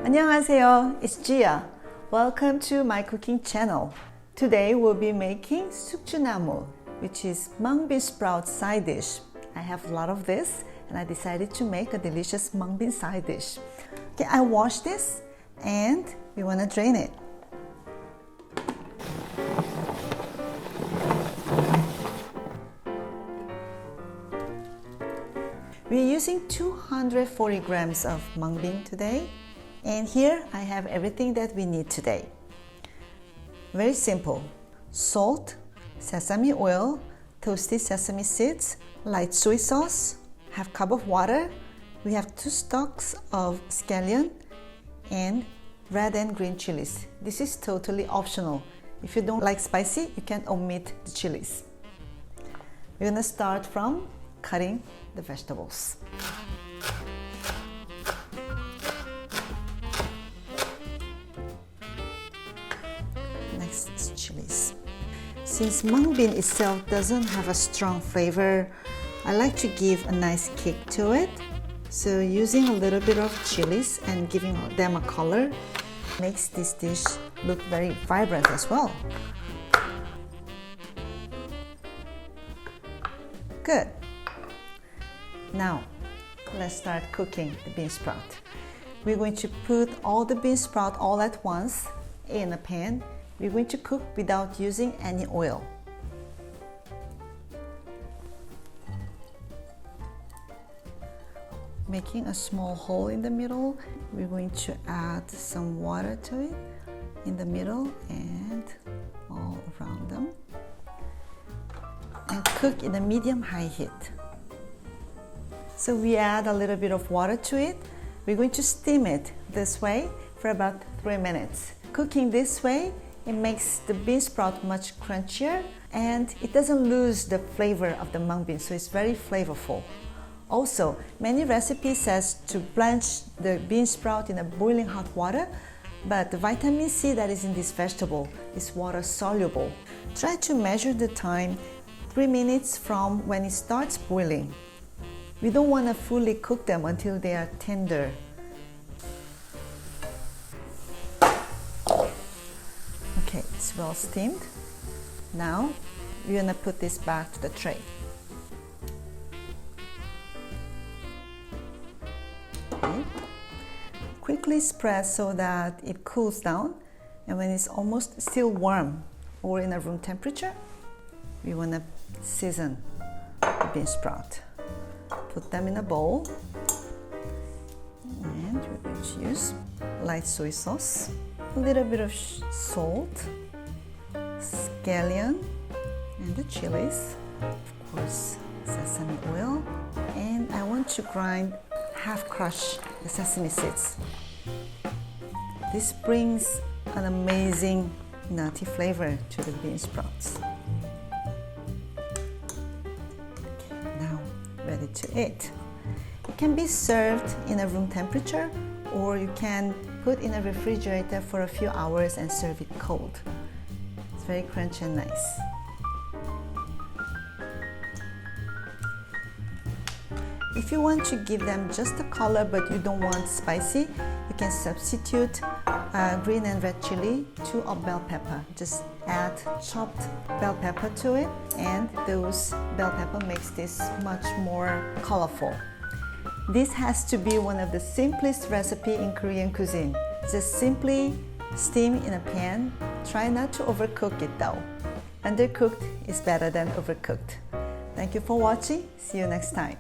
안녕하세요, it's Jia. Welcome to my cooking channel. Today we'll be making sukchunamu, which is mung bean sprout side dish. I have a lot of this and I decided to make a delicious mung bean side dish. Okay, I washed this and we want to drain it. We're using 240 grams of mung bean today, and here I have everything that we need today. Very simple: salt, sesame oil, toasted sesame seeds, light soy sauce, half cup of water. We have 2 stalks of scallion and red and green chilies. This is totally optional. If you don't like spicy, you can omit the chilies. We're gonna start from cutting the vegetables. Next is chilies. Since mung bean itself doesn't have a strong flavor, I like to give a nice kick to it. So using a little bit of chilies and giving them a color makes this dish look very vibrant as well. Good. Now, let's start cooking the bean sprout. We're going to put all the bean sprout all at once in a pan. We're going to cook without using any oil. Making a small hole in the middle, we're going to add some water to it in the middle and all around them. And cook in a medium-high heat. So we add a little bit of water to it. We're going to steam it this way for about 3 minutes. Cooking this way, it makes the bean sprout much crunchier and it doesn't lose the flavor of the mung bean, so it's very flavorful. Also, many recipes says to blanch the bean sprout in a boiling hot water, but the vitamin C that is in this vegetable is water soluble. Try to measure the time 3 minutes from when it starts boiling. We don't want to fully cook them until they are tender. Okay, it's well steamed. Now we're gonna put this back to the tray. Okay. Quickly spread so that it cools down, and when it's almost still warm or in a room temperature, we want to season the bean sprout. Put them in a bowl, and we're going to use light soy sauce, a little bit of salt, scallion, and the chilies, of course sesame oil, and I want to grind half crush the sesame seeds. This brings an amazing nutty flavor to the bean sprouts. Ready to eat. It can be served in a room temperature, or you can put in a refrigerator for a few hours and serve it cold. It's very crunchy and nice. If you want to give them just a color but you don't want spicy, you can substitute green and red chili to a bell pepper. Just add chopped bell pepper to it, and those bell pepper makes this much more colorful. This has to be one of the simplest recipe in Korean cuisine. Just simply steam in a pan. Try not to overcook it though. Undercooked is better than overcooked. Thank you for watching. See you next time.